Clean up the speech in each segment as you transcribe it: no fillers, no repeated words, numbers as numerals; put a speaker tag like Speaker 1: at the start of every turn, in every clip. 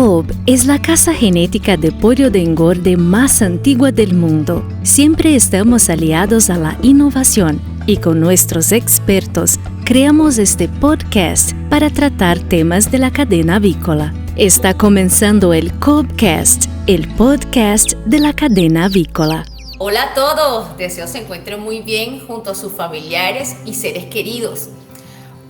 Speaker 1: Cobb es la casa genética de pollo de engorde más antigua del mundo. Siempre estamos aliados a la innovación y con nuestros expertos creamos este podcast para tratar temas de la cadena avícola. Está comenzando el Cobbcast, el podcast de la cadena avícola.
Speaker 2: Hola a todos, deseo se encuentren muy bien junto a sus familiares y seres queridos.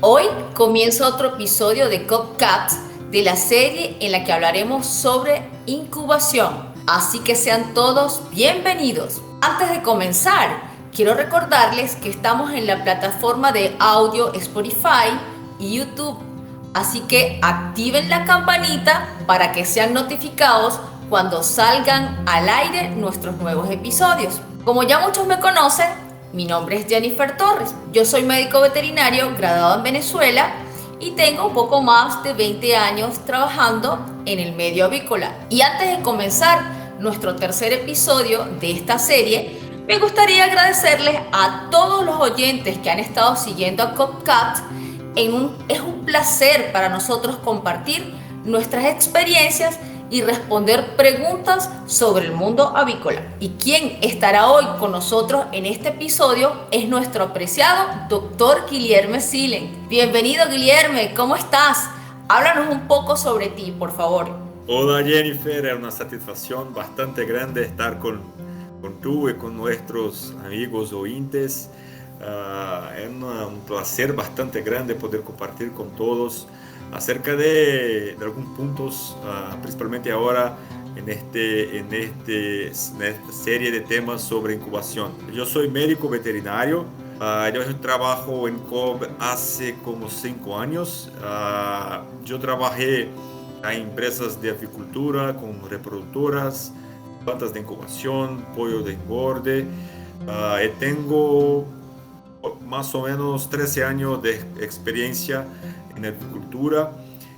Speaker 2: Hoy comienza otro episodio de Cobbcast, de la serie en la que hablaremos sobre incubación. Así que sean todos bienvenidos. Antes de comenzar, quiero recordarles que estamos en la plataforma de audio Spotify y YouTube. Así que activen la campanita para que sean notificados cuando salgan al aire nuestros nuevos episodios. Como ya muchos me conocen, mi nombre es Jennifer Torres. Yo soy médico veterinario graduado en Venezuela y tengo un poco más de 20 años trabajando en el medio avícola. Y antes de comenzar nuestro tercer episodio de esta serie, me gustaría agradecerles a todos los oyentes que han estado siguiendo a Cobbcast. Es un placer para nosotros compartir nuestras experiencias y responder preguntas sobre el mundo avícola. Y quien estará hoy con nosotros en este episodio es nuestro apreciado doctor Guilherme Silen. Bienvenido, Guilherme, ¿cómo estás? Háblanos un poco sobre ti, por favor.
Speaker 3: Hola Jennifer, es una satisfacción bastante grande estar con tú y con nuestros amigos oyentes. Es un placer bastante grande poder compartir con todos acerca de algunos puntos, principalmente ahora en esta serie de temas sobre incubación. Yo soy médico veterinario, yo trabajo en Cobb hace como 5 años. Yo trabajé en empresas de avicultura con reproductoras, plantas de incubación, pollo de engorde. Tengo más o menos 13 años de experiencia en agricultura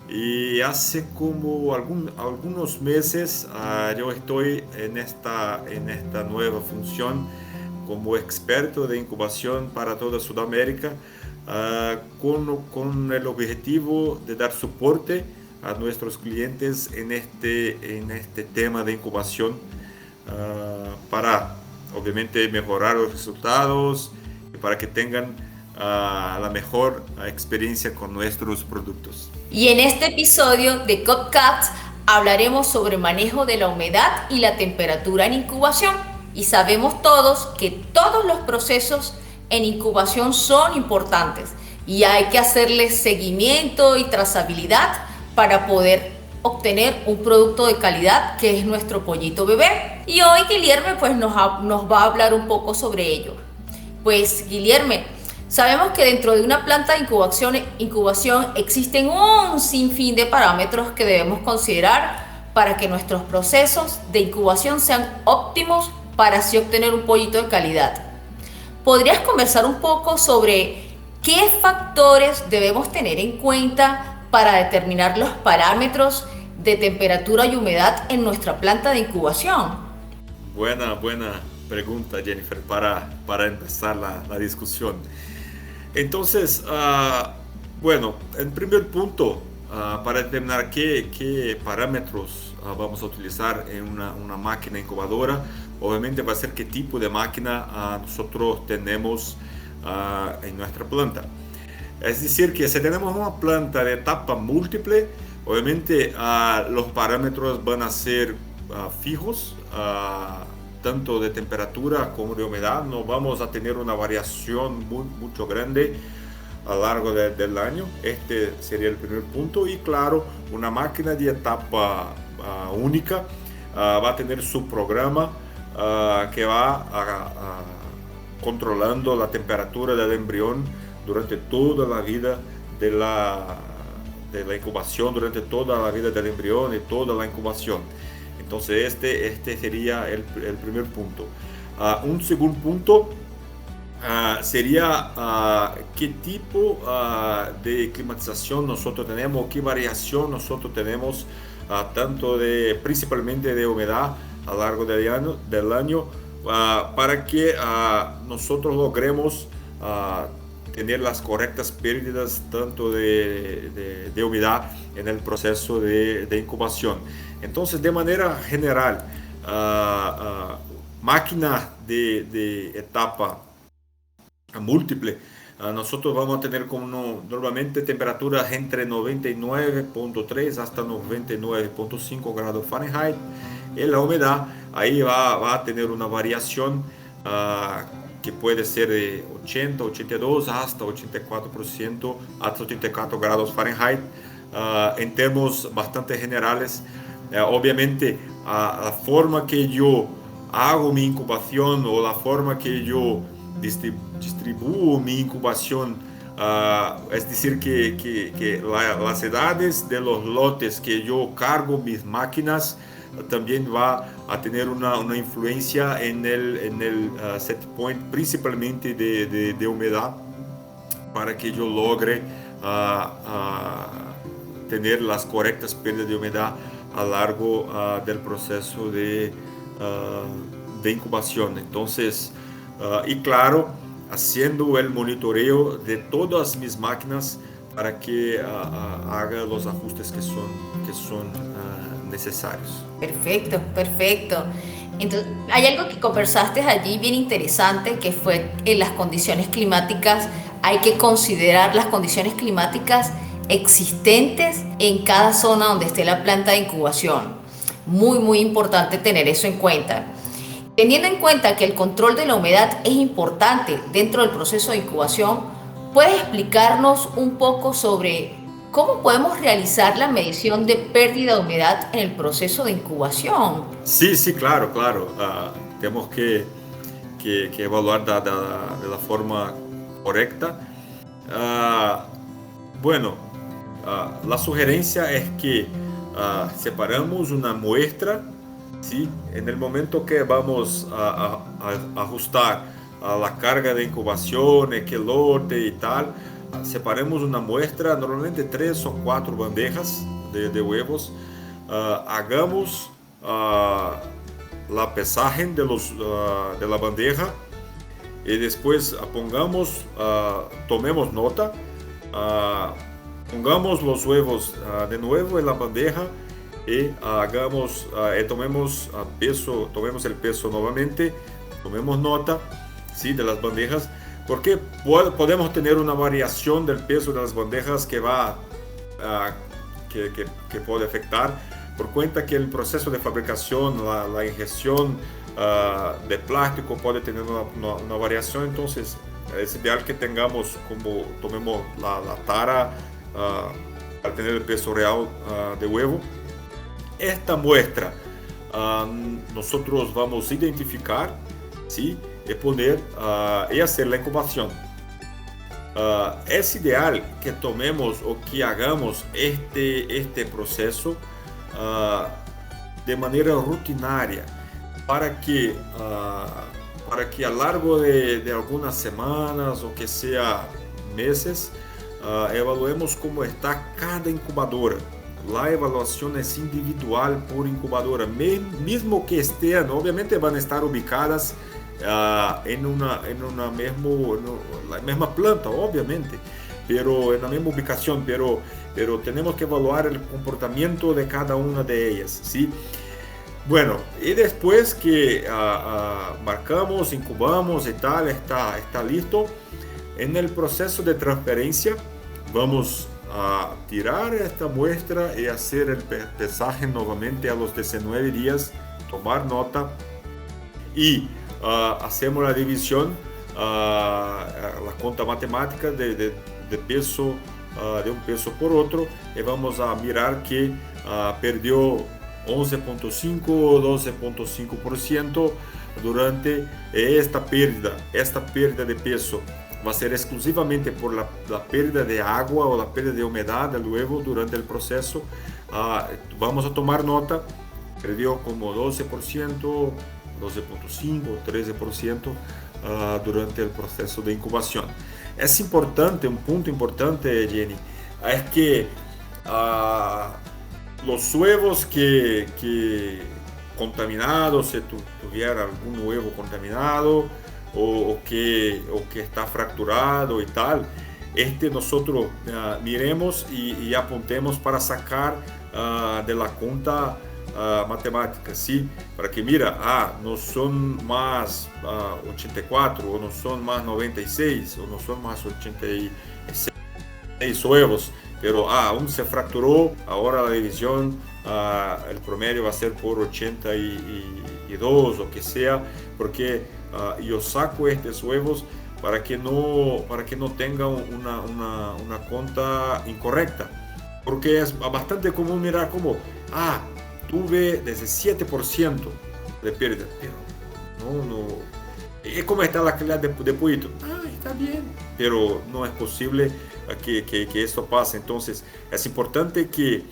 Speaker 3: y hace como algunos meses yo estoy en esta nueva función como experto de incubación para toda Sudamérica, con el objetivo de dar soporte a nuestros clientes en este tema de incubación, para obviamente mejorar los resultados y para que tengan la mejor experiencia con nuestros productos.
Speaker 2: Y en este episodio de Cobbcast hablaremos sobre manejo de la humedad y la temperatura en incubación. Y sabemos todos que todos los procesos en incubación son importantes y hay que hacerles seguimiento y trazabilidad para poder obtener un producto de calidad que es nuestro pollito bebé. Y hoy Guilherme nos va a hablar un poco sobre ello. Pues Guilherme, sabemos que dentro de una planta de incubación existen un sinfín de parámetros que debemos considerar para que nuestros procesos de incubación sean óptimos para así obtener un pollito de calidad. ¿Podrías conversar un poco sobre qué factores debemos tener en cuenta para determinar los parámetros de temperatura y humedad en nuestra planta de incubación?
Speaker 3: Buena pregunta, Jennifer, para empezar la discusión. Entonces, en primer punto, para determinar qué parámetros vamos a utilizar en una máquina incubadora, obviamente va a ser qué tipo de máquina nosotros tenemos en nuestra planta. Es decir, que si tenemos una planta de etapa múltiple, obviamente los parámetros van a ser fijos, tanto de temperatura como de humedad. No vamos a tener una variación mucho grande a lo largo del año. Este sería el primer punto. Y claro, una máquina de etapa única va a tener su programa que va controlando la temperatura del embrión durante toda la vida de la incubación, durante toda la vida del embrión y toda la incubación. Entonces este sería el primer punto. Un segundo punto sería qué tipo de climatización nosotros tenemos, qué variación nosotros tenemos, principalmente de humedad a lo largo del año, para que nosotros logremos tener las correctas pérdidas tanto de humedad en el proceso de incubación. Entonces, de manera general, máquina de etapa múltiple, nosotros vamos a tener como normalmente temperaturas entre 99.3 hasta 99.5 grados Fahrenheit. Y la humedad ahí va a tener una variación que puede ser de 80, 82 hasta 84%, hasta 84 grados Fahrenheit. En términos bastante generales, obviamente la forma que yo hago mi incubación o la forma que yo distribuo mi incubación, es decir, que las edades de los lotes que yo cargo mis máquinas también va a tener una influencia en el set point, principalmente de humedad, para que yo logre tener las correctas pérdidas de humedad a lo largo del proceso de incubación. Entonces, y claro, haciendo el monitoreo de todas mis máquinas para que haga los ajustes que son necesarios.
Speaker 2: Perfecto, perfecto. Entonces, hay algo que conversaste allí bien interesante, que fue en las condiciones climáticas. Hay que considerar las condiciones climáticas existentes en cada zona donde esté la planta de incubación. Muy, muy importante tener eso en cuenta. Teniendo en cuenta que el control de la humedad es importante dentro del proceso de incubación, ¿puedes explicarnos un poco sobre cómo podemos realizar la medición de pérdida de humedad en el proceso de incubación?
Speaker 3: Sí, sí, claro. Tenemos que evaluar de la forma correcta. La sugerencia es que separamos una muestra. ¿Sí? En el momento que vamos a ajustar la carga de incubación, el lote y tal, separemos una muestra, normalmente 3 o 4 bandejas de huevos, hagamos la pesaje de la bandeja y después tomemos nota, pongamos los huevos de nuevo en la bandeja y tomemos el peso nuevamente, tomemos nota, ¿sí?, de las bandejas, porque podemos tener una variación del peso de las bandejas que puede afectar por cuenta que el proceso de fabricación, la ingestión de plástico puede tener una variación. Entonces es ideal que tomemos la tara para tener el peso real de huevo. Esta muestra nosotros vamos a identificar, ¿sí?, y poner y hacer la incubación. Es ideal que tomemos o que hagamos este proceso de manera rutinaria para que a lo largo de algunas semanas o que sea meses evaluemos cómo está cada incubadora. La evaluación es individual por incubadora, mismo que estén, obviamente van a estar ubicadas en la misma planta, obviamente, pero en la misma ubicación, pero tenemos que evaluar el comportamiento de cada una de ellas, ¿sí? Bueno, y después que marcamos, incubamos y tal, está listo, en el proceso de transferencia vamos a tirar esta muestra y hacer el pesaje nuevamente a los 19 días, tomar nota y hacemos la división, la cuenta matemática de peso, de un peso por otro, y vamos a mirar que perdió 11.5 o 12.5% durante esta pérdida de peso. Va a ser exclusivamente por la pérdida de agua o la pérdida de humedad del huevo durante el proceso. Vamos a tomar nota, perdió como 12%, 12.5 o 13% durante el proceso de incubación. Es importante, un punto importante, Jenny, es que los huevos que contaminados, si tuviera algún huevo contaminado o que está fracturado y tal, nosotros miremos y apuntemos para sacar de la cuenta matemática, ¿sí? Para que mira, no son más 84, o no son más 96, o no son más 86 huevos, pero aún se fracturó, ahora la división, el promedio va a ser por 82 o que sea, porque yo saco estos huevos para que no tengan una cuenta incorrecta, porque es bastante común mirar como, tuve desde 7% de pérdida, pero no. ¿Cómo está la calidad de pollito? Está bien, pero no es posible que esto pase. Entonces es importante que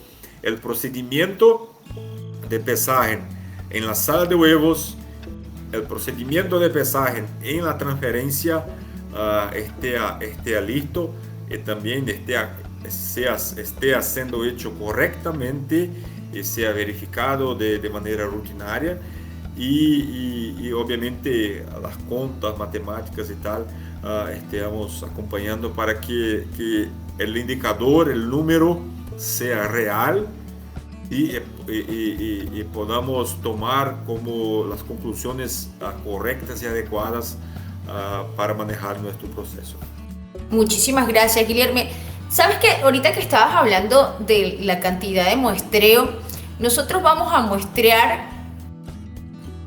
Speaker 3: el procedimiento de pesaje en la sala de huevos, el procedimiento de pesaje en la transferencia esté listo, y también esté siendo hecho correctamente y sea verificado de manera rutinaria, y obviamente las cuentas matemáticas y tal estemos acompañando para que el indicador, el número sea real, y podamos tomar como las conclusiones correctas y adecuadas para manejar nuestro proceso.
Speaker 2: Muchísimas gracias, Guilherme. Sabes que ahorita que estabas hablando de la cantidad de muestreo, nosotros vamos a muestrear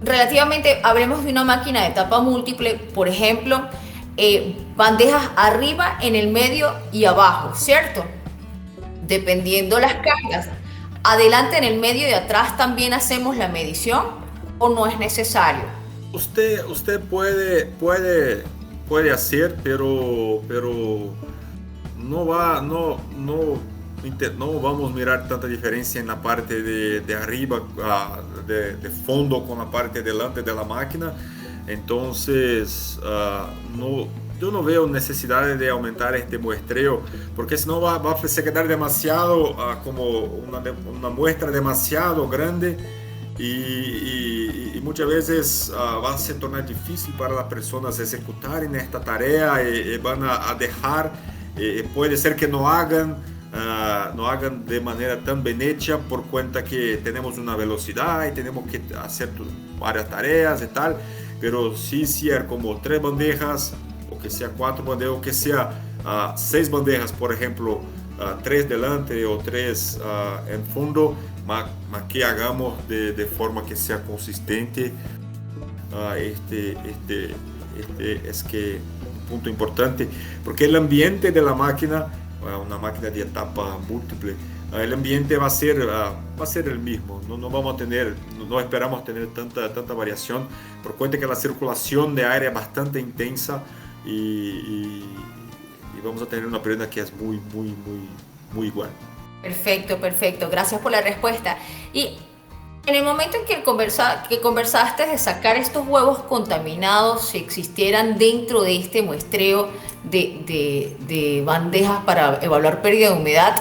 Speaker 2: relativamente, hablemos de una máquina de tapa múltiple, por ejemplo, bandejas arriba, en el medio y abajo, ¿cierto? Dependiendo las cargas. Adelante, en el medio y atrás también hacemos la medición, ¿o no es necesario?
Speaker 3: Usted puede hacer, pero no vamos a mirar tanta diferencia en la parte de arriba, de fondo, con la parte delante de la máquina. Entonces yo no veo necesidad de aumentar este muestreo, porque si no va a quedar demasiado como una muestra demasiado grande, y muchas veces va a se tornar difícil para las personas ejecutar en esta tarea, y van a dejar, puede ser que no hagan de manera tan bien hecha, por cuenta que tenemos una velocidad y tenemos que hacer varias tareas y tal. Pero si es como 3 bandejas, o que sea 4 bandejas, o que sea 6 bandejas, por ejemplo, 3 delante o 3 en fondo, más que hagamos de forma que sea consistente. Es que un punto importante, porque el ambiente de la máquina, una máquina de etapa múltiple, el ambiente va a ser el mismo. No vamos a tener, no esperamos tener tanta variación, por cuenta que la circulación de aire es bastante intensa, y vamos a tener una pérdida que es muy igual.
Speaker 2: Perfecto. Gracias por la respuesta. Y en el momento en que conversaste de sacar estos huevos contaminados, si existieran dentro de este muestreo de bandejas para evaluar pérdida de humedad,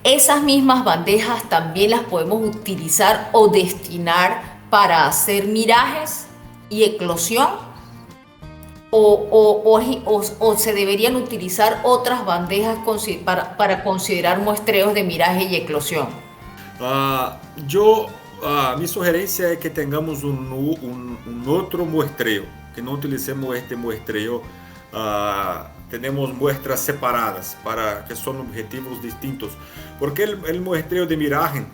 Speaker 2: esas mismas bandejas también las podemos utilizar o destinar para hacer mirajes y eclosión, o se deberían utilizar otras bandejas para considerar muestreos de miraje y eclosión.
Speaker 3: Mi sugerencia es que tengamos un otro muestreo, que no utilicemos este muestreo. Tenemos muestras separadas, que son objetivos distintos, porque el muestreo de miraje,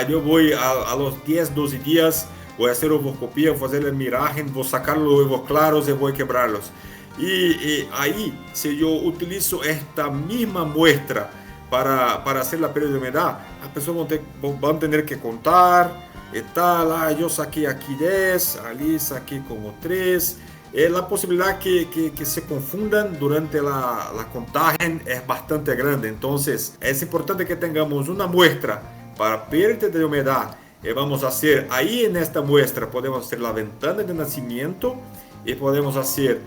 Speaker 3: yo voy a los 10, 12 días, voy a hacer ovoscopía, voy a hacer el miraje, voy a sacar los huevos claros y voy a quebrarlos. Y ahí, si yo utilizo esta misma muestra para hacer la pérdida de humedad, las personas van a tener que contar y tal. Yo saqué aquí 10, allí saqué como 3. La posibilidad que se confundan durante la contaje es bastante grande. Entonces es importante que tengamos una muestra para pérdida de humedad, y vamos a hacer ahí, en esta muestra podemos hacer la ventana de nacimiento, y podemos hacer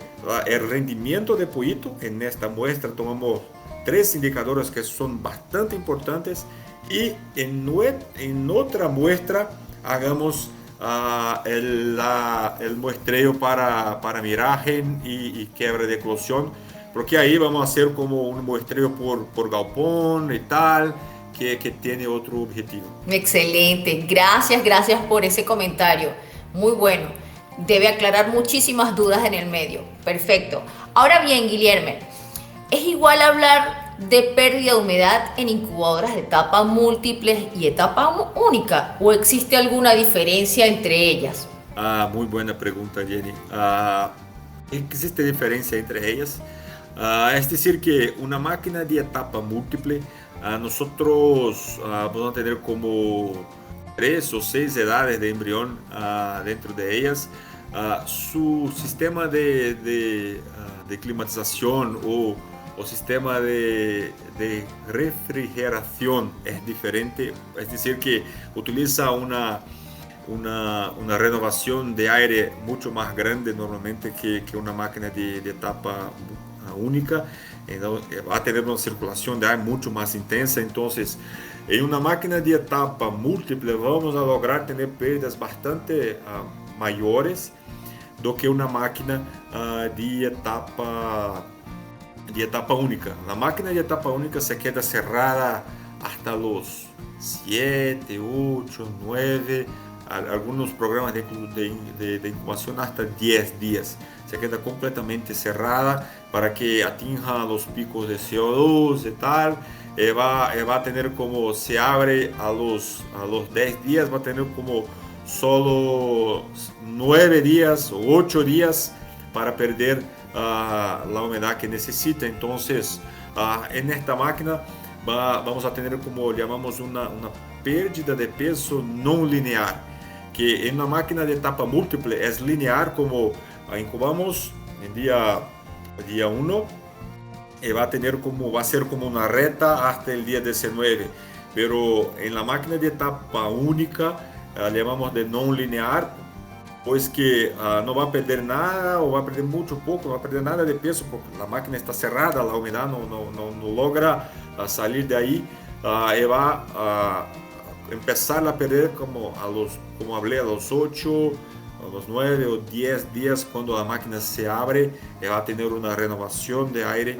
Speaker 3: el rendimiento de pollito. En esta muestra tomamos 3 indicadores que son bastante importantes, y en otra muestra hagamos el muestreo para miraje y quiebra de eclosión, porque ahí vamos a hacer como un muestreo por galpón y tal, que tiene otro objetivo.
Speaker 2: Excelente, gracias por ese comentario. Muy bueno, debe aclarar muchísimas dudas en el medio. Perfecto. Ahora bien, Guillermo, ¿es igual hablar de pérdida de humedad en incubadoras de etapa múltiples y etapa única o existe alguna diferencia entre ellas?
Speaker 3: Muy buena pregunta, Jenny. ¿Existe diferencia entre ellas? Es decir, que una máquina de etapa múltiple, nosotros vamos a tener como 3 o 6 edades de embrión dentro de ellas. Su sistema de climatización o sistema de refrigeración es diferente, es decir, que utiliza una renovación de aire mucho más grande normalmente que una máquina de etapa única. Va a tener una circulación de aire mucho más intensa. Entonces, en una máquina de etapa múltiple vamos a lograr tener pérdidas bastante mayores do que una máquina de etapa única. La máquina de etapa única se queda cerrada hasta los 7, 8, 9, algunos programas de incubación hasta 10 días. Se queda completamente cerrada para que atinja los picos de CO2 y tal. Va a tener como, se abre a los 10 días, va a tener como solo 9 días o 8 días para perder la humedad que necesita. Entonces, en esta máquina vamos a tener, como llamamos, una pérdida de peso no lineal, que en una máquina de etapa múltiple es lineal, como incubamos en día 1 y va a ser como una recta hasta el día 19, pero en la máquina de etapa única llamamos de no lineal, pues que no va a perder nada o va a perder mucho poco, no va a perder nada de peso porque la máquina está cerrada, la humedad no logra salir de ahí, y va a empezar a perder como hablé, a los 8, a los 9 o 10 días cuando la máquina se abre, va a tener una renovación de aire.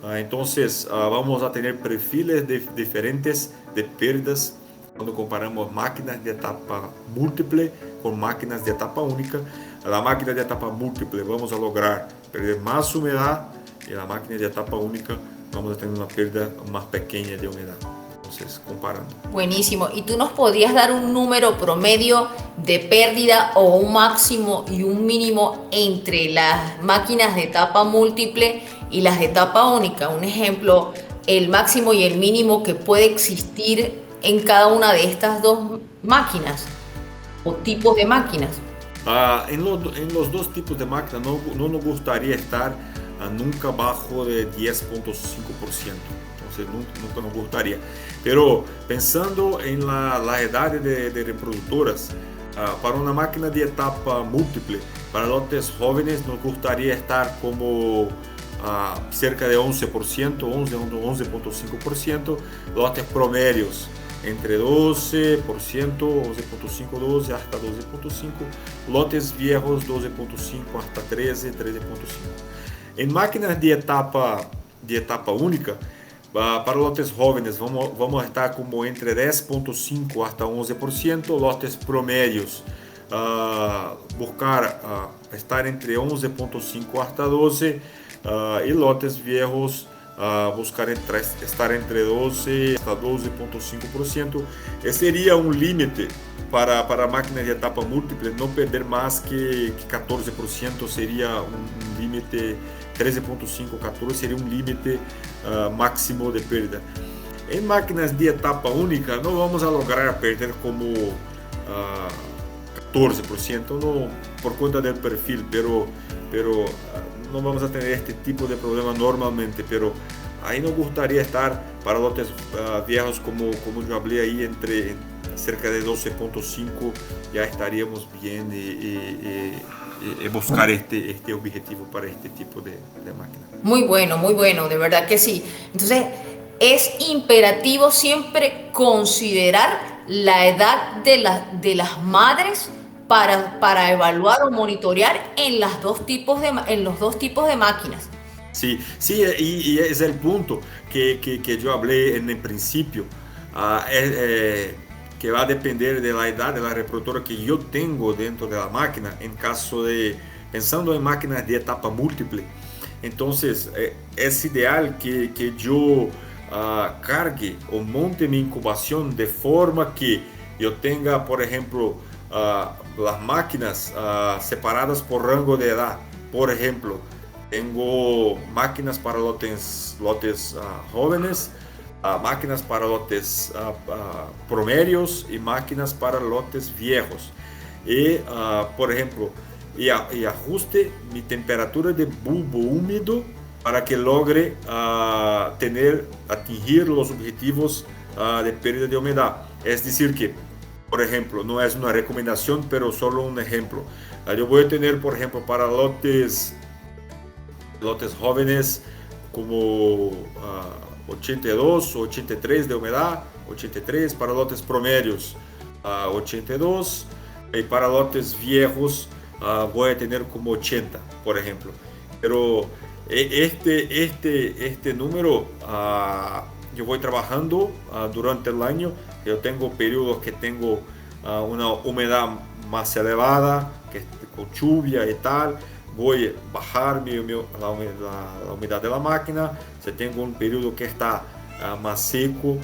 Speaker 3: Entonces vamos a tener perfiles diferentes de pérdidas cuando comparamos máquinas de etapa múltiple con máquinas de etapa única. La máquina de etapa múltiple vamos a lograr perder más humedad y la máquina de etapa única vamos a tener una pérdida más pequeña de humedad. Entonces, comparando.
Speaker 2: Buenísimo. ¿Y tú nos podrías dar un número promedio de pérdida o un máximo y un mínimo entre las máquinas de etapa múltiple y las de etapa única? Un ejemplo, el máximo y el mínimo que puede existir en cada una de estas dos máquinas o tipos de máquinas.
Speaker 3: En los dos tipos de máquinas no nos gustaría estar nunca bajo de 10.5%. Entonces nunca nos gustaría. Pero pensando en la edad de reproductoras, para una máquina de etapa múltiple, para lotes jóvenes nos gustaría estar como cerca de 11%, 11.5%, lotes promedios entre 12%, 11.5, 12 hasta 12.5, lotes viejos 12.5 hasta 13, 13.5. En máquinas de etapa única, para lotes jóvenes vamos a estar como entre 10.5 hasta 11%, lotes promedios buscar estar entre 11.5 hasta 12, y lotes viejos buscar estar entre 12 hasta 12.5%. Ese sería un límite para máquinas de etapa múltiple, no perder más que 14%, sería un límite. 13.5, 14 sería un límite máximo de pérdida. En máquinas de etapa única no vamos a lograr perder como 14%, no, por cuenta del perfil, pero no vamos a tener este tipo de problema normalmente, pero ahí nos gustaría estar para lotes viejos, como yo hablé ahí, entre cerca de 12.5, ya estaríamos bien y buscar este objetivo para este tipo de máquina.
Speaker 2: Muy bueno, de verdad que sí. Entonces, es imperativo siempre considerar la edad de las madres para evaluar o monitorear en los dos tipos de máquinas.
Speaker 3: Sí, sí, y es el punto que yo hablé en el principio, que va a depender de la edad de la reproductora que yo tengo dentro de la máquina, en caso de, pensando en máquinas de etapa múltiple. Entonces, es ideal que yo cargue o monte mi incubación de forma que yo tenga, por ejemplo, las máquinas separadas por rango de edad. Por ejemplo, tengo máquinas para lotes jóvenes, máquinas para lotes promedios y máquinas para lotes viejos. Y, por ejemplo, y ajuste mi temperatura de bulbo húmedo para que logre atingir los objetivos de pérdida de humedad. Es decir que, por ejemplo, no es una recomendación, pero solo un ejemplo. Yo voy a tener, por ejemplo, para lotes jóvenes como 82 o 83 de humedad, 83 para lotes promedios, 82, y para lotes viejos voy a tener como 80, por ejemplo. Pero este número yo voy trabajando durante el año. Yo tengo periodos que tengo una humedad más elevada, que con lluvia y tal. Voy a bajar la humedad de la máquina. Si tengo un periodo que está más seco,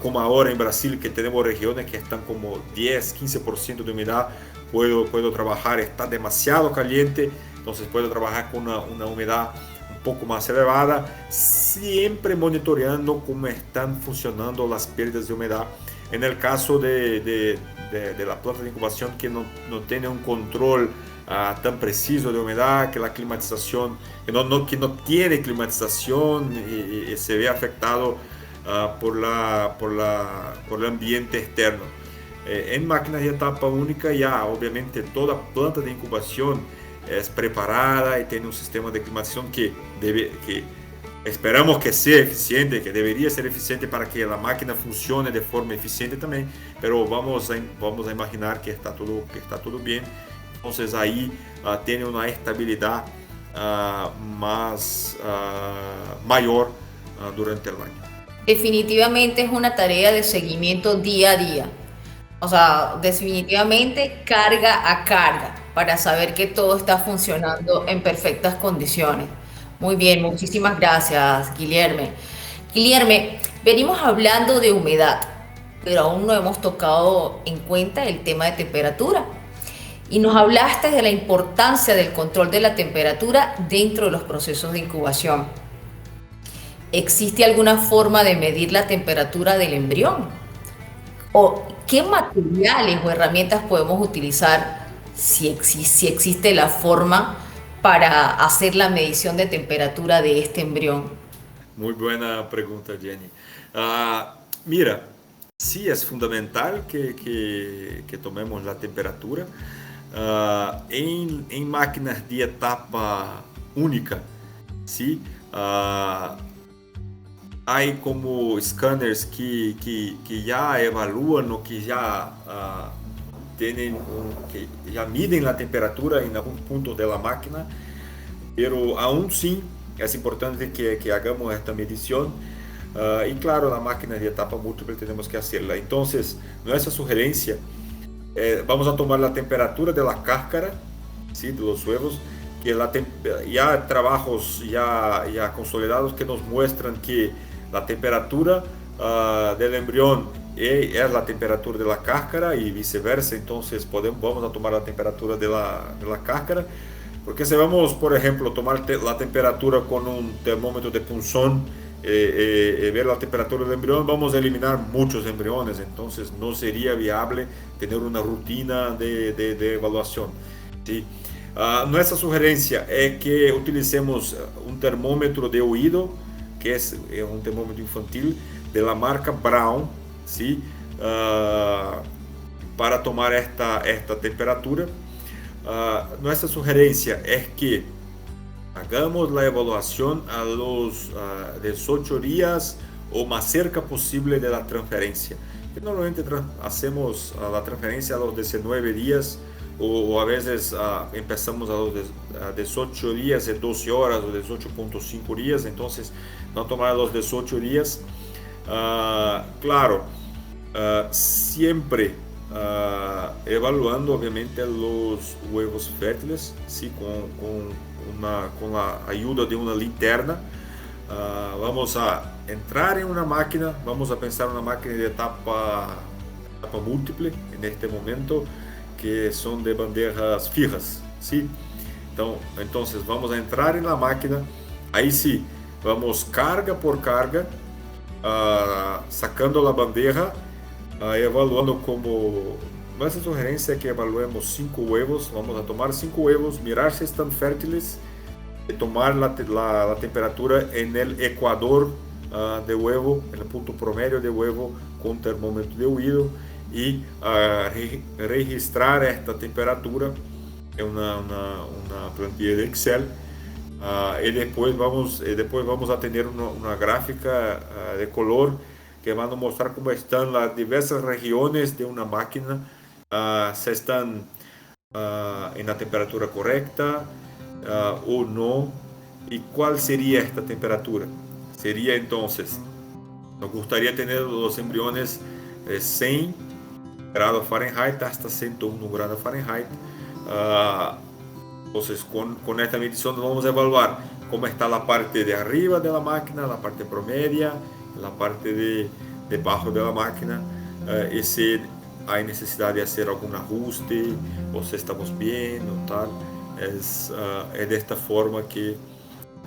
Speaker 3: como ahora en Brasil, que tenemos regiones que están como 10-15% de humedad, puedo trabajar. Está demasiado caliente, entonces puedo trabajar con una humedad un poco más elevada, siempre monitoreando cómo están funcionando las pérdidas de humedad. En el caso de la planta de incubación que no tiene un control tan preciso de humedad, que la climatización, que no tiene climatización y se ve afectado por el ambiente externo. En máquinas de etapa única ya obviamente toda planta de incubación es preparada y tiene un sistema de climatización que esperamos que sea eficiente, que debería ser eficiente para que la máquina funcione de forma eficiente también, pero vamos a imaginar que está todo bien. Entonces ahí tiene una estabilidad mayor durante el año.
Speaker 2: Definitivamente es una tarea de seguimiento día a día. O sea, definitivamente carga a carga para saber que todo está funcionando en perfectas condiciones. Muy bien, muchísimas gracias, Guilherme. Guilherme, venimos hablando de humedad, pero aún no hemos tocado en cuenta el tema de temperatura. Y nos hablaste de la importancia del control de la temperatura dentro de los procesos de incubación. ¿Existe alguna forma de medir la temperatura del embrión? ¿O qué materiales o herramientas podemos utilizar si existe la forma para hacer la medición de temperatura de este embrión?
Speaker 3: Muy buena pregunta, Jenny. Mira, sí es fundamental que tomemos la temperatura. En máquinas de etapa única, ¿sí? Hay como escáneres que ya evalúan o que ya que ya miden la temperatura en algún punto de la máquina, pero aún sí es importante que hagamos esta medición. Y claro, la máquina de etapa múltiple tenemos que hacerla. Entonces, nuestra sugerencia, vamos a tomar la temperatura de la cáscara, ¿sí? De los huevos, que ya trabajos ya consolidados que nos muestran que la temperatura del embrión es la temperatura de la cáscara y viceversa. Entonces vamos a tomar la temperatura de la cáscara, porque si vamos, por ejemplo, tomar la temperatura con un termómetro de punzón, ver la temperatura del embrión, vamos a eliminar muchos embriones. Entonces no sería viable tener una rutina de evaluación, ¿sí? Nuestra sugerencia es que utilicemos un termómetro de oído, que es un termómetro infantil de la marca Braun, ¿sí? Para tomar esta temperatura. Nuestra sugerencia es que hagamos la evaluación a los 18 días o más cerca posible de la transferencia. Que normalmente hacemos la transferencia a los 19 días o a veces empezamos a los 18 días de 12 horas o 18.5 días, entonces vamos a tomar los 18 días. Claro, siempre evaluando obviamente los huevos fértiles, ¿sí? con la ayuda de una linterna. Vamos a entrar en una máquina, vamos a pensar una máquina de etapa múltiple en este momento, que son de bandejas fijas, ¿sí? Entonces vamos a entrar en la máquina, ahí sí, vamos carga por carga, sacando la bandeja, evaluando como... Nuestra sugerencia es que evaluemos 5 huevos, vamos a tomar 5 huevos, mirar si están fértiles, tomar la temperatura en el ecuador de huevo, en el punto promedio de huevo con termómetro de oído, y registrar esta temperatura en una plantilla de Excel. Y después vamos a tener una gráfica de color que van a mostrar cómo están las diversas regiones de una máquina, si están en la temperatura correcta o no, y cuál sería esta temperatura. Sería entonces, nos gustaría tener los embriones 100 grados Fahrenheit hasta 101 grados Fahrenheit. Entonces con esta medición vamos a evaluar cómo está la parte de arriba de la máquina, la parte promedia, la parte de debajo de la máquina, y si hay necesidad de hacer algún ajuste o si estamos bien o tal. Es de esta forma que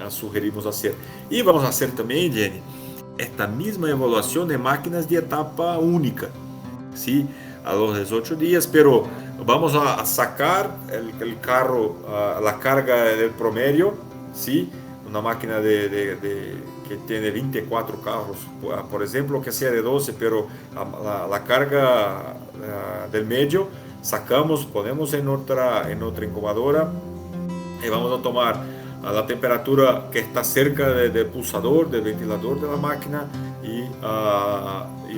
Speaker 3: sugerimos hacer. Y vamos a hacer también, Jenny, esta misma evaluación de máquinas de etapa única, ¿sí? A los 18 días, pero vamos a sacar el carro, la carga del promedio, ¿sí? Una máquina que tiene 24 carros, por ejemplo, que sea de 12, pero la carga del medio sacamos, ponemos en otra incubadora y vamos a tomar la temperatura que está cerca del pulsador, del ventilador de la máquina, y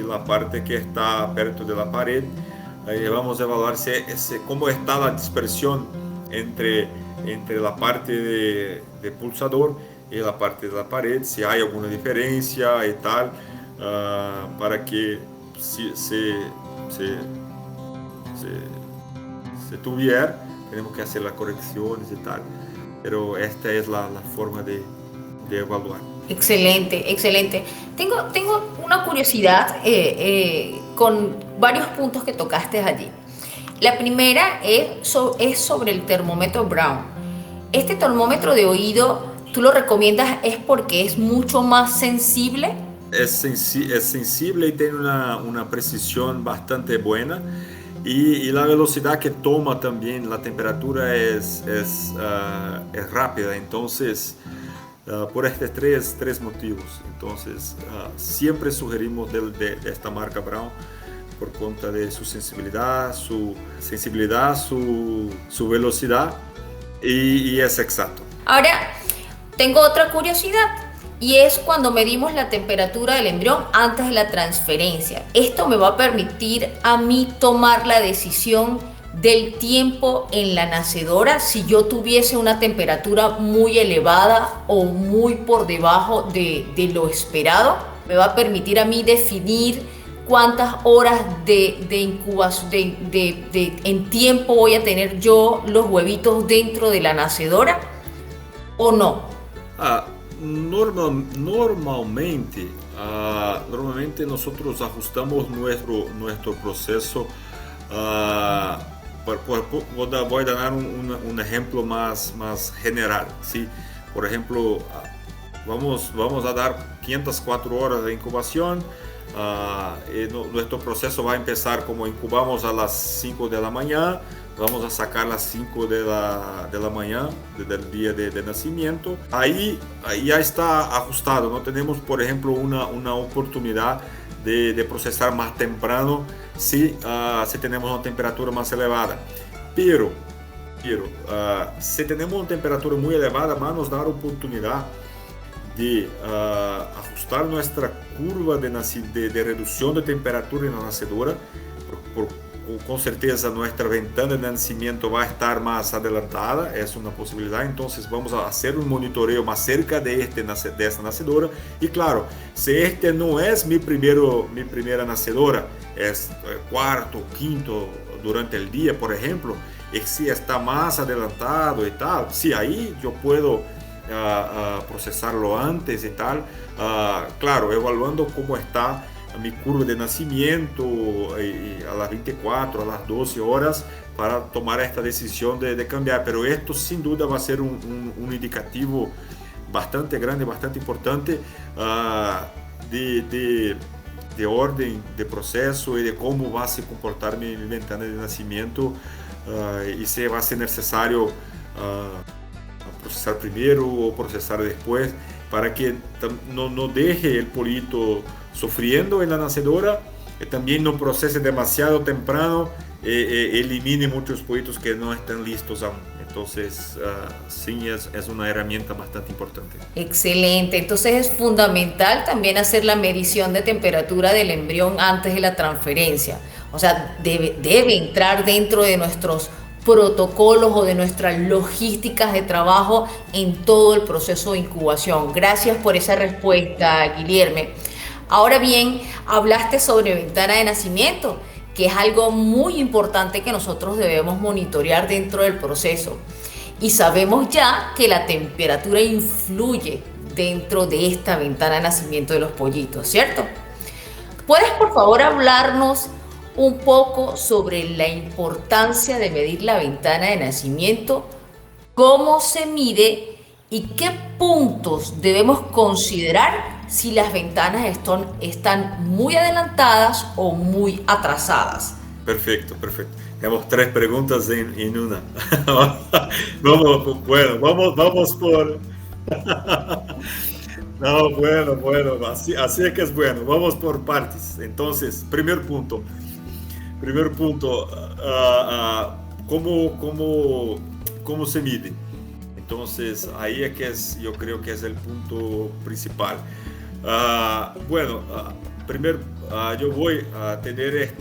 Speaker 3: la parte que está perto de la pared. Vamos a evaluar cómo está la dispersión entre la parte de pulsador y la parte de la pared, si hay alguna diferencia y tal, para que si tuviera, tenemos que hacer las correcciones y tal. Pero esta es la forma de evaluar.
Speaker 2: Excelente, excelente. Tengo una curiosidad con varios puntos que tocaste allí. La primera es sobre el termómetro Brown. Este termómetro de oído, ¿tú lo recomiendas es porque es mucho más sensible?
Speaker 3: Es sensible y tiene una precisión bastante buena. Y la velocidad que toma también la temperatura es rápida. Entonces, por estos tres motivos, entonces siempre sugerimos de esta marca Brown por cuenta de su sensibilidad, su velocidad, y es exacto.
Speaker 2: Ahora, tengo otra curiosidad. Y es cuando medimos la temperatura del embrión antes de la transferencia. Esto me va a permitir a mí tomar la decisión del tiempo en la nacedora si yo tuviese una temperatura muy elevada o muy por debajo de lo esperado. Me va a permitir a mí definir cuántas horas de incubación en tiempo voy a tener yo los huevitos dentro de la nacedora o no.
Speaker 3: Normalmente nosotros ajustamos nuestro proceso. Voy a dar un ejemplo más general, ¿sí? Por ejemplo, vamos a dar 504 horas de incubación. Nuestro proceso va a empezar como incubamos a las 5 de la mañana. Vamos a sacar las 5 de la mañana del día de nacimiento. Ahí ya está ajustado. No tenemos, por ejemplo, una oportunidad de procesar más temprano si tenemos una temperatura más elevada. Pero si tenemos una temperatura muy elevada, va a nos dar oportunidad de ajustar nuestra curva de reducción de temperatura en la nacedora con certeza nuestra ventana de nacimiento va a estar más adelantada, es una posibilidad. Entonces vamos a hacer un monitoreo más cerca de esta nacedora. Y claro, si este no es mi primera nacedora, es cuarto, quinto durante el día, por ejemplo, y si está más adelantado y tal, sí, ahí yo puedo procesarlo antes y tal, claro, evaluando cómo está mi curva de nacimiento a las 24, a las 12 horas para tomar esta decisión de cambiar. Pero esto sin duda va a ser un indicativo bastante grande, bastante importante de orden, de proceso y de cómo va a se comportar mi ventana de nacimiento y si va a ser necesario procesar primero o procesar después para que no deje el polito sufriendo en la nacedora, también no procese demasiado temprano, elimine muchos politos que no están listos aún. Entonces, sí, es una herramienta bastante importante.
Speaker 2: Excelente. Entonces es fundamental también hacer la medición de temperatura del embrión antes de la transferencia. O sea, debe entrar dentro de nuestros protocolos o de nuestras logísticas de trabajo en todo el proceso de incubación. Gracias por esa respuesta, Guilherme. Ahora bien, hablaste sobre ventana de nacimiento, que es algo muy importante que nosotros debemos monitorear dentro del proceso. Y sabemos ya que la temperatura influye dentro de esta ventana de nacimiento de los pollitos, ¿cierto? ¿Puedes por favor hablarnos un poco sobre la importancia de medir la ventana de nacimiento, cómo se mide y qué puntos debemos considerar si las ventanas están muy adelantadas o muy atrasadas?
Speaker 3: Perfecto, perfecto. Tenemos 3 preguntas en una. Vamos por... No, bueno, así es que es bueno. Vamos por partes. Entonces, primer punto, ¿cómo se mide? Entonces, ahí es que yo creo que es el punto principal. Primero yo voy a tener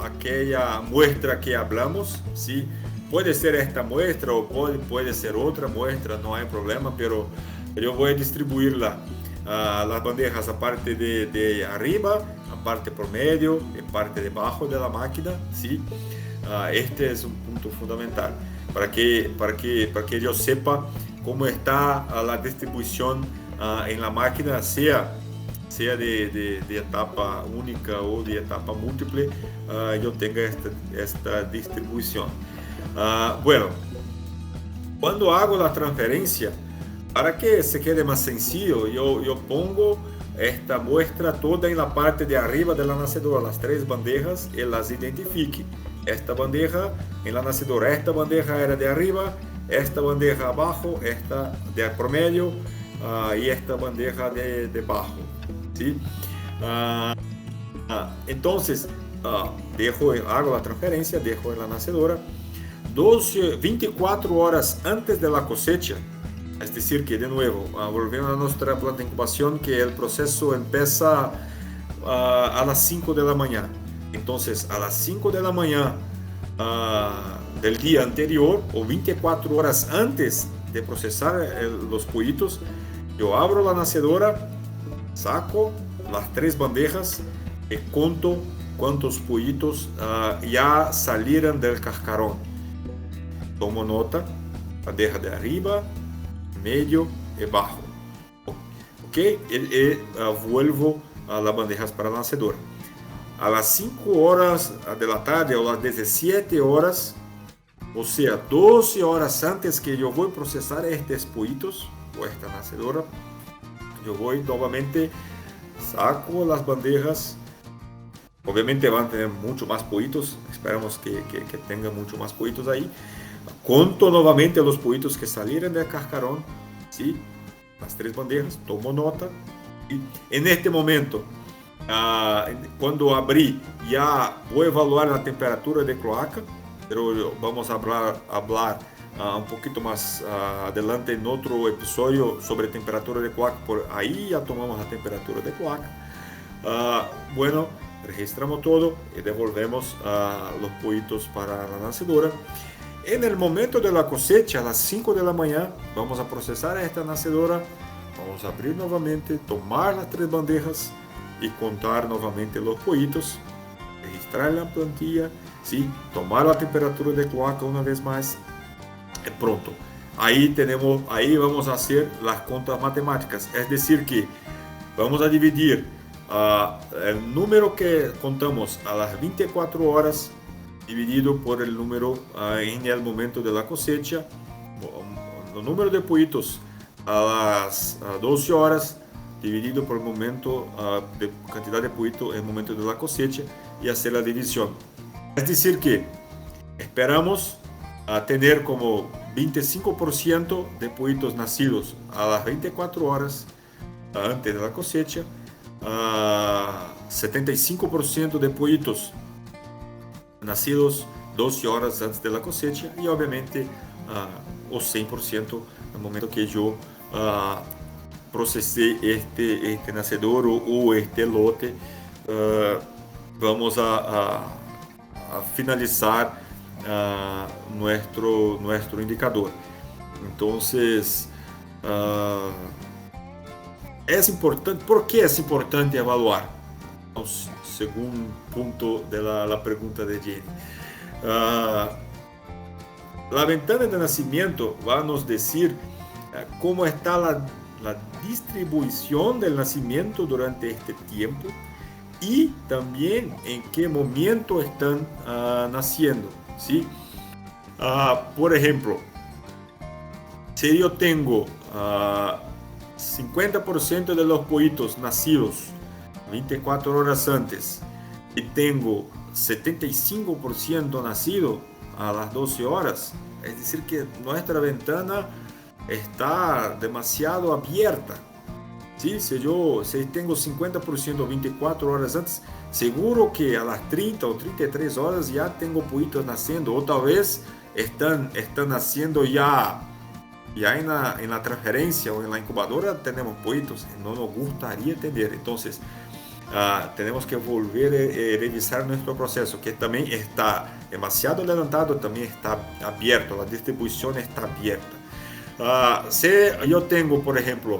Speaker 3: aquella muestra que hablamos, ¿sí? Puede ser esta muestra o puede ser otra muestra, no hay problema, pero yo voy a distribuirla las bandejas a parte de arriba, a parte por medio y parte debajo de la máquina, ¿sí? Este es un punto fundamental para que yo sepa cómo está la distribución en la máquina, sea de etapa única o de etapa múltiple, yo tenga esta distribución. Cuando hago la transferencia, para que se quede más sencillo, yo pongo esta muestra toda en la parte de arriba de la nacedora, las 3 bandejas, y las identifique. Esta bandeja en la nacedora, esta bandeja era de arriba, esta bandeja abajo, esta de promedio y esta bandeja de abajo, ¿sí? Entonces, hago la transferencia, dejo en la nacedora 24 horas antes de la cosecha. Es decir, que de nuevo, volvemos a nuestra planta de incubación, que el proceso empieza a las 5 de la mañana. Entonces, a las 5 de la mañana del día anterior o 24 horas antes de procesar los pollitos, yo abro la nacedora, saco las 3 bandejas y conto cuántos pollitos ya salieron del cascarón. Tomo nota, bandeja de arriba, medio y bajo. Ok, y vuelvo a las bandejas para la nacedora. A las 5 horas de la tarde o las 17 horas, o sea, 12 horas antes que yo voy a procesar estos pollitos o esta nacedora, yo voy nuevamente, saco las bandejas. Obviamente van a tener mucho más pollitos, esperamos que tengan mucho más pollitos ahí. Conto nuevamente los pollitos que salieron del cascarón, ¿sí? Las 3 bandejas, tomo nota. Y en este momento, cuando abrí, ya voy a evaluar la temperatura de cloaca, pero vamos a hablar un poquito más adelante en otro episodio sobre temperatura de cloaca. Por ahí ya tomamos la temperatura de cloaca. registramos todo y devolvemos los pollitos para la nacedora. En el momento de la cosecha, a las 5 de la mañana, vamos a procesar esta nacedora, vamos a abrir nuevamente, tomar las 3 bandejas y contar nuevamente los pollitos, registrar la plantilla, ¿sí? Tomar la temperatura de cloaca una vez más, y pronto. Ahí vamos a hacer las cuentas matemáticas, es decir que vamos a dividir el número que contamos a las 24 horas dividido por el número en el momento de la cosecha, el número de pollitos a las 12 horas dividido por el momento de cantidad de pollitos en el momento de la cosecha y hacer la división. Es decir que esperamos tener como 25% de pollitos nacidos a las 24 horas antes de la cosecha, 75% de pollitos nacidos 12 horas antes de la cosecha y obviamente o 100% al momento que yo procesé este nacedor o este lote. Vamos a finalizar nuestro indicador. Entonces es importante. ¿Por qué es importante evaluar? Según punto de la pregunta de Jenny. La ventana de nacimiento va a nos decir cómo está la distribución del nacimiento durante este tiempo y también en qué momento están naciendo, ¿sí? Por ejemplo, si yo tengo 50% de los pollitos nacidos 24 horas antes y tengo 75% nacido a las 12 horas, es decir que nuestra ventana está demasiado abierta, ¿sí? Si tengo 50% 24 horas antes, seguro que a las 30 o 33 horas ya tengo pollitos naciendo, o tal vez están naciendo ya en la transferencia o en la incubadora tenemos pollitos, no nos gustaría tener. Entonces tenemos que volver a revisar nuestro proceso, que también está demasiado adelantado, también está abierto, la distribución está abierta. Si yo tengo, por ejemplo,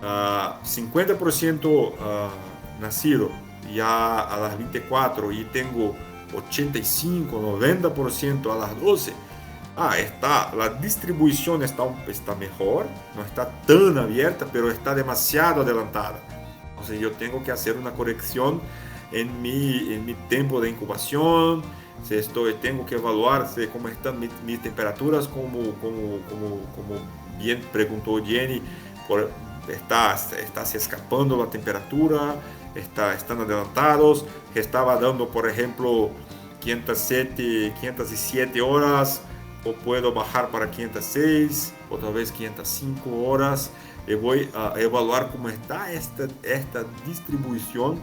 Speaker 3: 50% nacido ya a las 24 y tengo 85, 90% a las 12, la distribución está mejor, no está tan abierta, pero está demasiado adelantada. Entonces yo tengo que hacer una corrección en mi tiempo de incubación. Tengo que evaluar cómo están mis temperaturas, como bien preguntó Jenny, está se escapando la temperatura, están adelantados, estaba dando por ejemplo 507 horas, o puedo bajar para 506, otra vez 505 horas. Y voy a evaluar cómo está esta distribución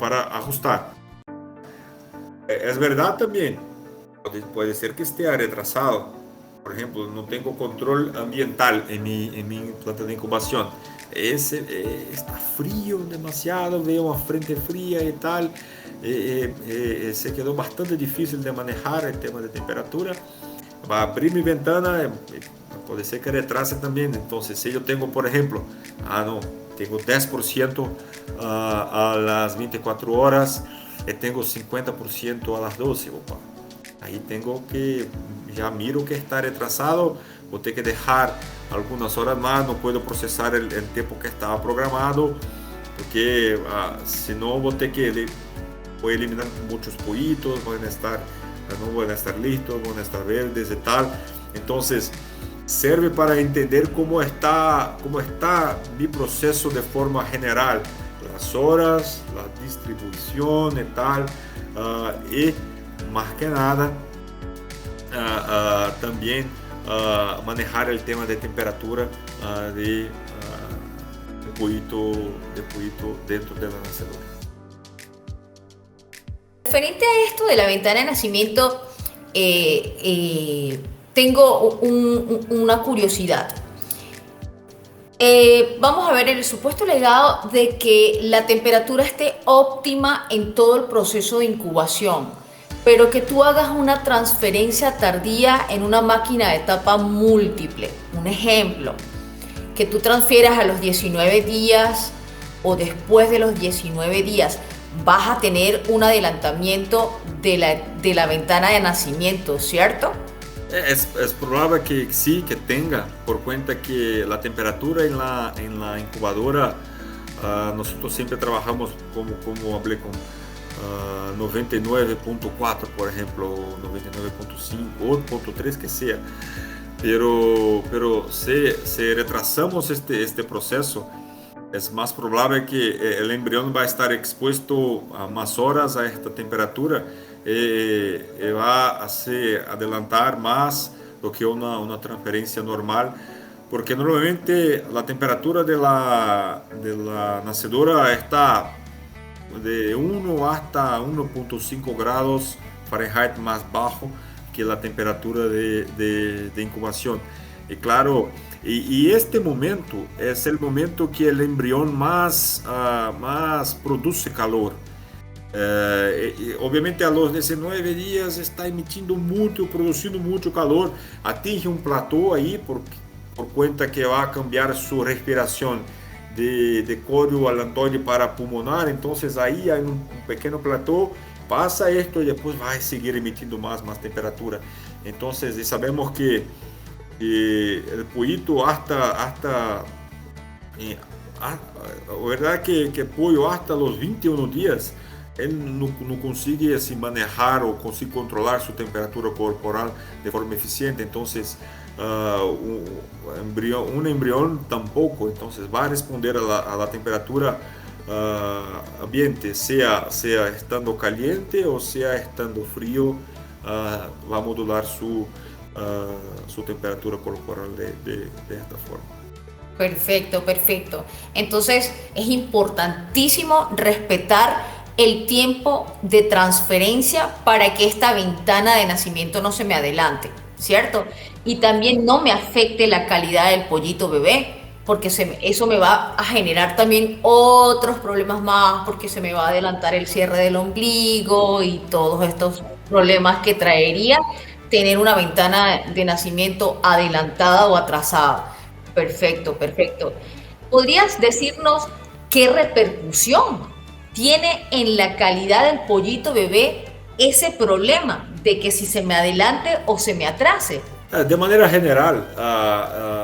Speaker 3: para ajustar. Es verdad también, puede ser que esté retrasado. Por ejemplo, no tengo control ambiental en mi planta de incubación. Está frío demasiado, veo una frente fría y tal. Se quedó bastante difícil de manejar el tema de temperatura. Va a abrir mi ventana, puede ser que retrase también. Entonces, si yo tengo, por ejemplo, tengo 10% a las 24 horas y tengo 50% a las 12, ahí tengo que, ya miro que está retrasado, voy a tener que dejar algunas horas más, no puedo procesar el tiempo que estaba programado, porque si no voy a tener que eliminar muchos pollitos, no van a estar listos, van a estar verdes y tal. Entonces sirve para entender cómo está mi proceso de forma general, las horas, la distribución y tal, y más que nada también manejar el tema de temperatura de pollito dentro de la nacedora.
Speaker 2: Referente a esto de la ventana de nacimiento, tengo una curiosidad. Vamos a ver el supuesto legado de que la temperatura esté óptima en todo el proceso de incubación, pero que tú hagas una transferencia tardía en una máquina de etapa múltiple. Un ejemplo, que tú transfieras a los 19 días o después de los 19 días, vas a tener un adelantamiento de la ventana de nacimiento, ¿cierto?
Speaker 3: Es probable que sí, que tenga, por cuenta que la temperatura en la incubadora, nosotros siempre trabajamos como hablé con 99.4, por ejemplo, 99.5 o 0.3 que sea. Pero si retrasamos este proceso, es más probable que el embrión va a estar expuesto a más horas a esta temperatura y va a hacer adelantar más do que una transferencia normal, porque normalmente la temperatura de la nacedora está de 1 hasta 1.5 grados Fahrenheit más bajo que la temperatura de incubación. Y claro, y este momento es el momento que el embrión más produce calor. Obviamente a los 19 días está emitiendo mucho, produciendo mucho calor, atinge un plató ahí por cuenta que va a cambiar su respiración de corioallantoide para pulmonar. Entonces ahí hay un pequeño plató, pasa esto y después va a seguir emitiendo más temperatura. Entonces sabemos que el pollito hasta verdad que el pollo hasta los 21 días él no consigue así manejar o consigue controlar su temperatura corporal de forma eficiente. Entonces un embrión tampoco, entonces va a responder a la temperatura ambiente, sea estando caliente o sea estando frío, va a modular su temperatura corporal de esta forma.
Speaker 2: Perfecto, perfecto. Entonces es importantísimo respetar el tiempo de transferencia para que esta ventana de nacimiento no se me adelante, ¿cierto? Y también no me afecte la calidad del pollito bebé, porque eso me va a generar también otros problemas más, porque se me va a adelantar el cierre del ombligo y todos estos problemas que traería tener una ventana de nacimiento adelantada o atrasada. Perfecto, perfecto. ¿Podrías decirnos qué repercusión tiene en la calidad del pollito bebé ese problema de que si se me adelante o se me atrase?
Speaker 3: De manera general,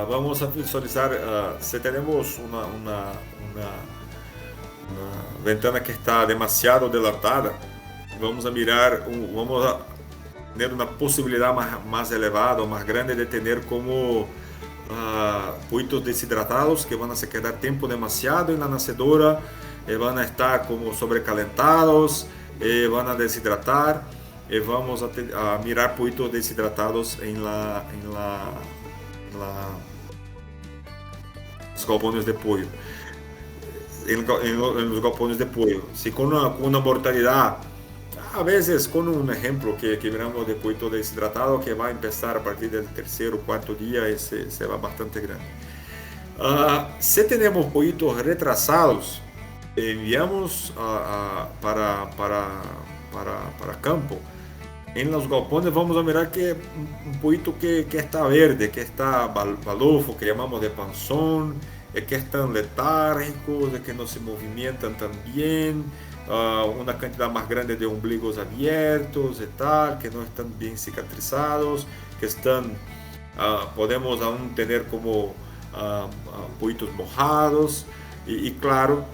Speaker 3: vamos a visualizar si tenemos una ventana que está demasiado dilatada, vamos a mirar, vamos a tener una posibilidad más elevada o más grande de tener como pollitos deshidratados que van a se quedar tiempo demasiado en la nacedora, van a estar como sobrecalentados, van a deshidratar, vamos a mirar pollitos deshidratados en los galpones de pollo. En los galpones de pollo, si con una mortalidad, a veces con un ejemplo que miramos de pollito deshidratado que va a empezar a partir del tercer o cuarto día, se va bastante grande. Si tenemos pollitos retrasados, enviamos para campo. En los galpones vamos a mirar que un pollito que está verde, que está balofo, que llamamos de panzón, que están letárgicos, que no se movimentan tan bien, una cantidad más grande de ombligos abiertos y tal, que no están bien cicatrizados, que están, podemos aún tener como pollitos mojados y claro,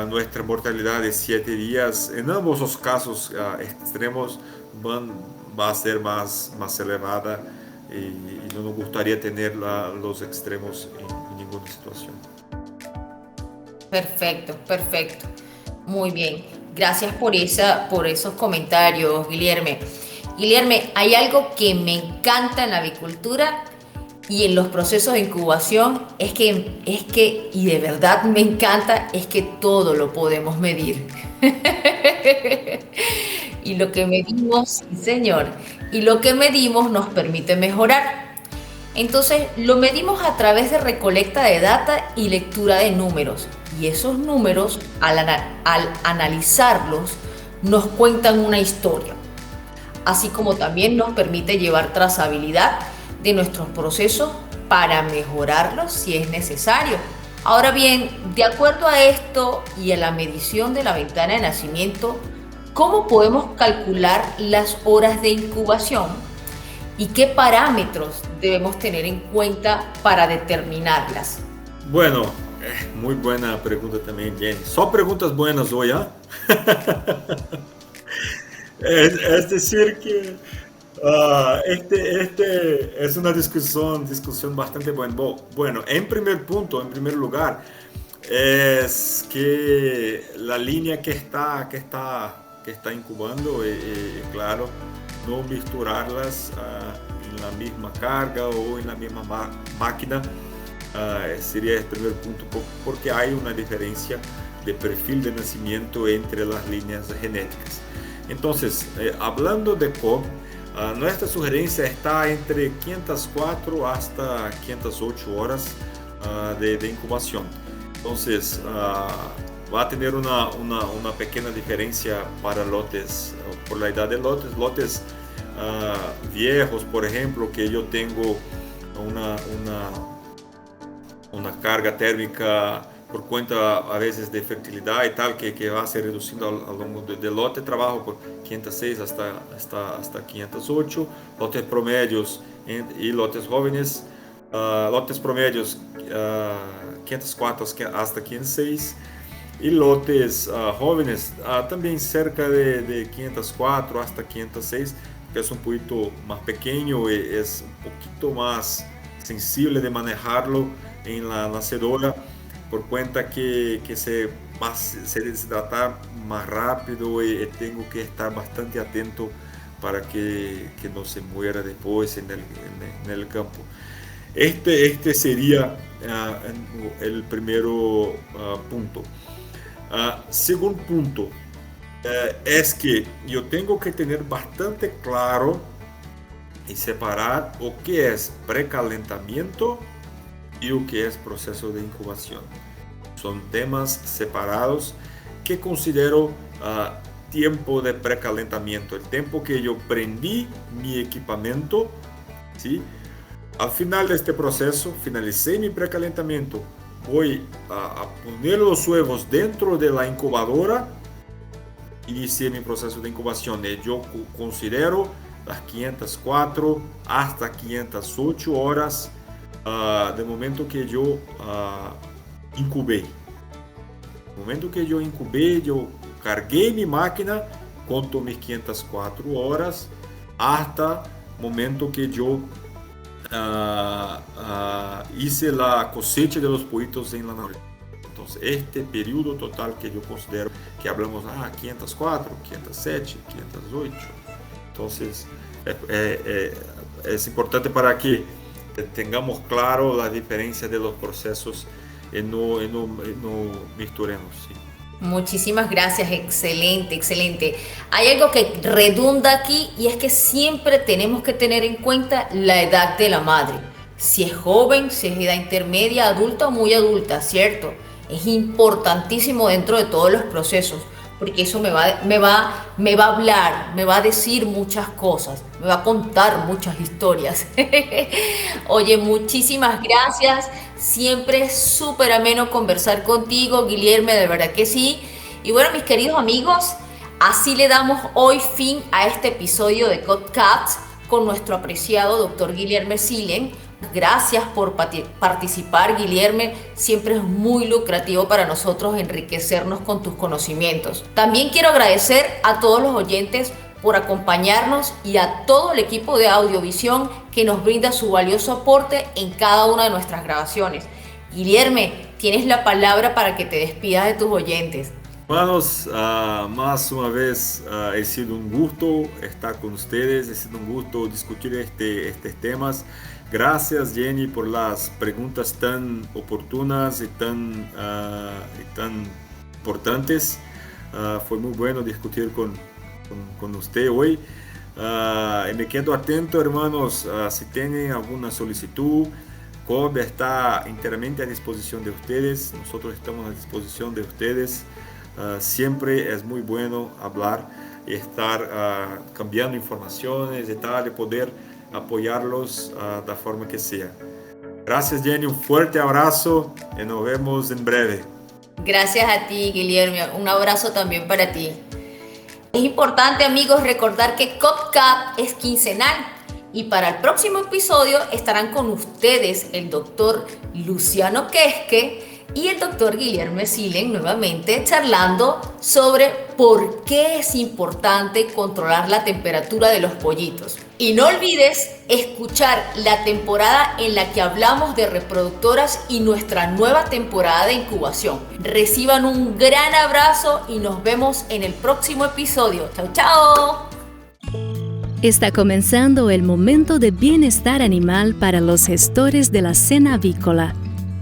Speaker 3: nuestra mortalidad de 7 días, en ambos los casos extremos, va a ser más elevada y no nos gustaría tener los extremos en ninguna situación.
Speaker 2: Perfecto, perfecto. Muy bien. Gracias por esos comentarios, Guilherme. Guilherme, hay algo que me encanta en la avicultura y en los procesos de incubación, es que, y de verdad me encanta, es que todo lo podemos medir. Y lo que medimos, sí, señor, y lo que medimos nos permite mejorar. Entonces lo medimos a través de recolecta de data y lectura de números. Y esos números, al analizarlos, nos cuentan una historia, así como también nos permite llevar trazabilidad de nuestros procesos para mejorarlos si es necesario. Ahora bien, de acuerdo a esto y a la medición de la ventana de nacimiento, ¿cómo podemos calcular las horas de incubación? ¿Y qué parámetros debemos tener en cuenta para determinarlas?
Speaker 3: Bueno, muy buena pregunta también, Jenny. Só preguntas buenas hoy, ¿ah? Es decir que este es una discusión bastante buena. Bueno, en primer lugar, es que la línea que está incubando, claro, no misturarlas en la misma carga o en la misma máquina. Sería el primer punto, porque hay una diferencia de perfil de nacimiento entre las líneas genéticas. Entonces, hablando de COB, nuestra sugerencia está entre 504 hasta 508 horas de incubación. Entonces, va a tener una pequeña diferencia para lotes, por la edad de lotes viejos, por ejemplo, que yo tengo una carga térmica por cuenta a veces de fertilidad y tal, que va a ser reduciendo al longo del lote. Trabajo por 506 hasta 508, lotes promedios y lotes jóvenes, lotes promedios 504 hasta 506 y lotes jóvenes también cerca de 504 hasta 506, que es un poquito más pequeño y es un poquito más sensible de manejarlo en la nacedora, por cuenta que se deshidrata más rápido y tengo que estar bastante atento para que no se muera después en el campo. Este sería el primero punto. Segundo punto es que yo tengo que tener bastante claro y separar o que es precalentamiento y o que es proceso de incubación. Son temas separados que considero tiempo de precalentamiento, el tiempo que yo prendí mi equipamiento, ¿sí? Al final de este proceso, finalicé mi precalentamiento, voy a poner los huevos dentro de la incubadora, inicié mi proceso de incubación. Yo considero las 504 hasta 508 horas de momento que yo incubé. No momento que yo incubé, yo cargué mi máquina, conto mis 504 horas hasta momento que yo hice la cosecha de los pollitos en la noche. Entonces, este periodo total que yo considero que hablamos 504, 507, 508. Entonces, es importante para que tengamos claro la diferencia de los procesos y no misturemos. ¿Sí?
Speaker 2: Muchísimas gracias, excelente, excelente. Hay algo que redunda aquí y es que siempre tenemos que tener en cuenta la edad de la madre. Si es joven, si es edad intermedia, adulta o muy adulta, ¿cierto? Es importantísimo dentro de todos los procesos, porque eso me va a hablar, me va a decir muchas cosas, me va a contar muchas historias. Oye, muchísimas gracias. Siempre es súper ameno conversar contigo, Guilherme, de verdad que sí. Y bueno, mis queridos amigos, así le damos hoy fin a este episodio de CODCAPS con nuestro apreciado doctor Guilherme Silen. Gracias por participar, Guilherme. Siempre es muy lucrativo para nosotros enriquecernos con tus conocimientos. También quiero agradecer a todos los oyentes por acompañarnos y a todo el equipo de Audiovisión que nos brinda su valioso aporte en cada una de nuestras grabaciones. Guilherme, tienes la palabra para que te despidas de tus oyentes.
Speaker 3: Hermanos, más una vez ha sido un gusto estar con ustedes, ha sido un gusto discutir estos temas. Gracias, Jenny, por las preguntas tan oportunas y tan importantes. Fue muy bueno discutir con usted hoy. Y me quedo atento, hermanos, si tienen alguna solicitud. COB está enteramente a disposición de ustedes, nosotros estamos a disposición de ustedes. Siempre es muy bueno hablar y estar cambiando informaciones y tal, y poder apoyarlos de la forma que sea. Gracias, Jenny, un fuerte abrazo y nos vemos en breve.
Speaker 2: Gracias a ti, Guillermo, un abrazo también para ti. Es importante, amigos, recordar que COPCAP es quincenal. Y para el próximo episodio estarán con ustedes el doctor Luciano Quesque y el doctor Guillermo Silen nuevamente charlando sobre por qué es importante controlar la temperatura de los pollitos. Y no olvides escuchar la temporada en la que hablamos de reproductoras y nuestra nueva temporada de incubación. Reciban un gran abrazo y nos vemos en el próximo episodio. ¡Chao, chao!
Speaker 1: Está comenzando el momento de bienestar animal para los gestores de la cena avícola.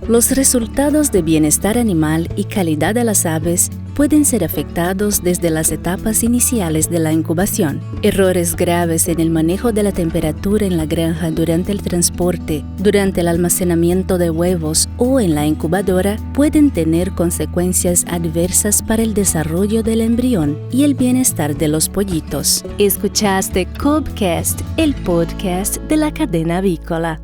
Speaker 1: Los resultados de bienestar animal y calidad de las aves pueden ser afectados desde las etapas iniciales de la incubación. Errores graves en el manejo de la temperatura en la granja durante el transporte, durante el almacenamiento de huevos o en la incubadora pueden tener consecuencias adversas para el desarrollo del embrión y el bienestar de los pollitos. Escuchaste COBcast, el podcast de la cadena avícola.